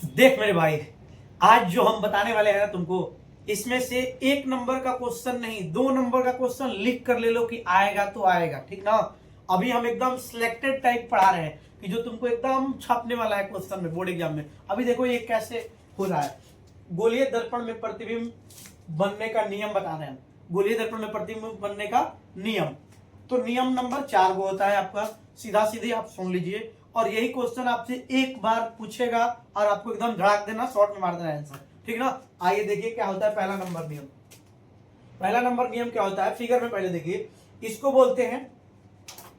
देख मेरे भाई, आज जो हम बताने वाले हैं ना तुमको, इसमें से एक नंबर का क्वेश्चन नहीं, 2 नंबर का क्वेश्चन लिख कर ले लो कि आएगा तो आएगा, ठीक ना। अभी हम एकदम सिलेक्टेड टाइप पढ़ा रहे हैं कि जो तुमको एकदम छपने वाला है क्वेश्चन में, बोर्ड एग्जाम में। अभी देखो ये कैसे हो रहा है। गोलीय दर्पण में प्रतिबिंब बनने का नियम बता रहे हैं। गोलीय दर्पण में प्रतिबिंब बनने का नियम, तो नियम नंबर 4 वो होता है आपका, सीधा सीधे आप सुन लीजिए। और यही क्वेश्चन आपसे एक बार पूछेगा और आपको एकदम धड़ाक देना, शॉर्ट में मार देना आंसर, ठीक ना। आइए देखिए क्या होता है पहला नंबर नियम। पहला नंबर नियम क्या होता है, फिगर में पहले देखिए। इसको बोलते हैं,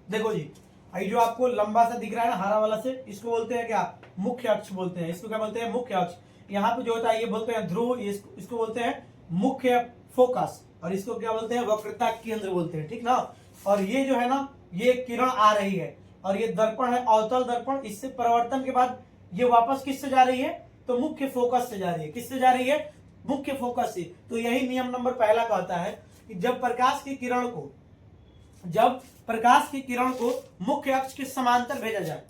देखो जी, ये जो आपको लंबा सा दिख रहा है ना हरा वाला से, इसको बोलते हैं क्या, मुख्य अक्ष बोलते हैं। इसको क्या बोलते हैं, मुख्य अक्ष। यहाँ पे जो होता है ये बोलते हैं ध्रुव, इसको बोलते हैं मुख्य फोकस, और इसको क्या बोलते हैं, वक्रता केंद्र बोलते हैं, ठीक ना। और ये जो है ना, ये किरण आ रही है और ये दर्पण है अवतल दर्पण। इससे परावर्तन के बाद ये वापस किससे जा रही है, तो मुख्य फोकस से जा रही है। किससे जा रही है, मुख्य फोकस से। तो यही नियम नंबर पहला कहता है कि जब प्रकाश की किरण को मुख्य अक्ष के समांतर भेजा जाए,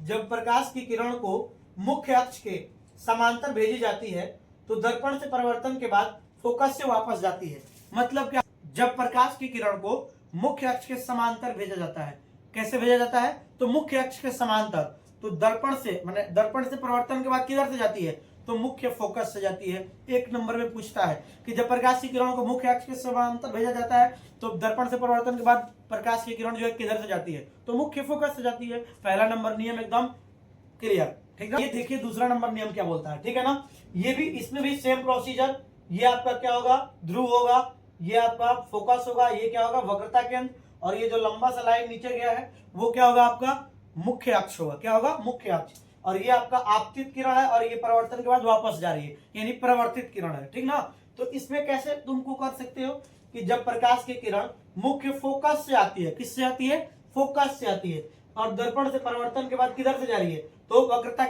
जब प्रकाश की किरण को मुख्य अक्ष के समांतर भेजी जाती है तो दर्पण से परावर्तन के बाद फोकस से वापस जाती है। मतलब क्या, जब प्रकाश की किरण को मुख्य अक्ष के समांतर भेजा जाता है, कैसे भेजा जाता है, तो मुख्य अक्ष के समांतर, तो दर्पण से, माने दर्पण से परावर्तन के बाद किधर से जाती है, तो मुख्य फोकस से जाती है। एक नंबर में पूछता है कि जब प्रकाश की किरणों को मुख्य अक्ष के समांतर भेजा जाता है तो दर्पण से परावर्तन के बाद प्रकाश की किरण जो है किधर से जाती है, तो मुख्य फोकस से जाती है। पहला नंबर नियम एकदम क्लियर, ठीक है। ये देखिए दूसरा नंबर नियम क्या बोलता है, ठीक है ना। ये भी, इसमें भी सेम प्रोसीजर। ये आपका क्या होगा, ध्रुव होगा, ये आपका फोकस होगा, ये क्या होगा, वक्रता केंद्र, और ये जो लंबा सा लाइन नीचे गया है वो क्या होगा, आपका मुख्य अक्ष होगा। क्या होगा, मुख्य अक्ष। और ये आपका आपतित किरण है और ये परावर्तन के बाद वापस जा रही है, यानी परावर्तित किरण है, ठीक ना। तो इसमें कैसे तुमको कर सकते हो कि जब प्रकाश की किरण मुख्य फोकस से आती है, किससे आती है, फोकस से आती है, और दर्पण से परावर्तन के बाद किधर से जा रही है, तो वक्रता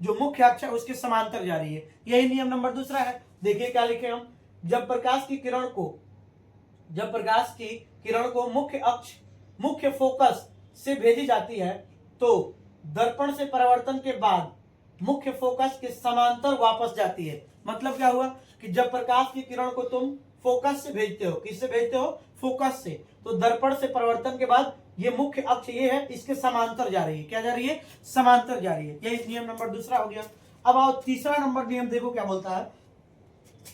जो मुख्य अक्ष है उसके समांतर जा रही है। यही नियम नंबर दूसरा है। देखिए क्या लिखे हम, जब प्रकाश की किरण को मुख्य फोकस से भेजी जाती है तो दर्पण से परावर्तन के बाद मुख्य फोकस के समांतर वापस जाती है। मतलब क्या हुआ कि जब प्रकाश की किरण को तुम फोकस से भेजते हो, किससे भेजते हो, फोकस से, तो दर्पण से परावर्तन के बाद ये मुख्य अक्ष ये है, इसके समांतर जा रही है। क्या जा रही है, समांतर जा रही है। यही नियम नंबर दूसरा हो गया। अब आओ तीसरा नंबर नियम, देखो क्या बोलता है।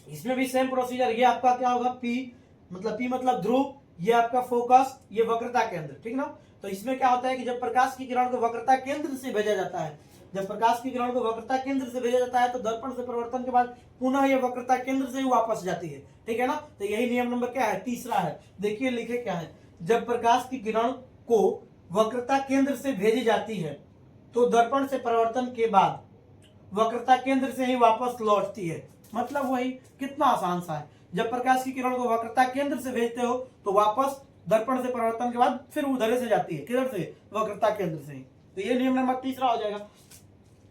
इसमें भी सेम प्रोसीजर। ये आपका क्या होगा, पी मतलब ध्रुव, ये आपका फोकस, ये वक्रता केंद्र, ठीक ना। तो इसमें क्या होता है कि जब प्रकाश की किरण को वक्रता केंद्र से भेजा जाता है, जब प्रकाश की किरण को वक्रता केंद्र से भेजा जाता है तो दर्पण से परावर्तन के बाद पुनः ये वक्रता केंद्र से ही वापस जाती है, ठीक है ना। तो यही नियम नंबर क्या है, तीसरा है। देखिए लिखे क्या है, जब प्रकाश की किरण को वक्रता केंद्र से भेजी जाती है तो दर्पण से परावर्तन के बाद वक्रता केंद्र से ही वापस लौटती है। मतलब वही, कितना आसान सा है। जब प्रकाश की किरण को वक्रता केंद्र से भेजते हो तो वापस दर्पण से परावर्तन के बाद फिर उधर से जाती है, किधर से, वक्रता केंद्र से। तो ये नियम नंबर तीसरा हो जाएगा।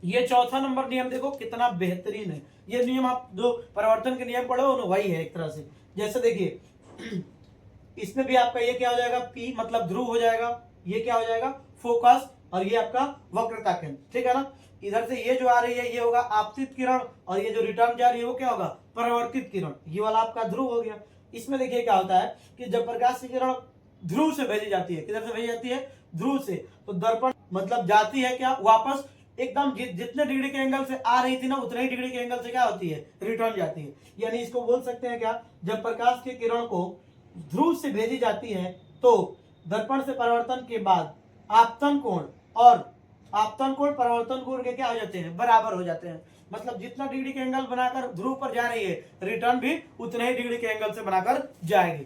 ये चौथा नंबर नियम देखो कितना बेहतरीन है। ये नियम आप जो परावर्तन के नियम पढ़े हो ना, वही है एक तरह से। जैसे देखिए इसमें भी आपका ये क्या हो जाएगा, पी मतलब ध्रुव हो जाएगा, ये क्या हो जाएगा, फोकस, और ये आपका वक्रता केंद्र, ठीक है ना। इधर से ये जो आ रही है ये होगा आपतित किरण, और ये जो रिटर्न जा रही है वो क्या होगा, परावर्तित किरण। ये वाला आपका ध्रुव हो गया। इसमें देखिए क्या होता है कि जब प्रकाश की किरण ध्रुव से भेजी जाती है, किधर से भेजी जाती है, ध्रुव से, तो दर्पण मतलब जाती है क्या, वापस एकदम जितने डिग्री के एंगल से आ रही थी ना उतने ही डिग्री के एंगल से क्या होती है, रिटर्न जाती है। यानी इसको बोल सकते हैं क्या, जब प्रकाश की किरण को ध्रुव से भेजी जाती है तो दर्पण से परावर्तन के बाद आपतन कोण परावर्तन कोण के क्या हो जाते हैं, बराबर हो जाते हैं। मतलब जितना डिग्री के एंगल बनाकर ध्रुव पर जा रही है, रिटर्न भी उतने ही डिग्री के एंगल से बनाकर जाएगी।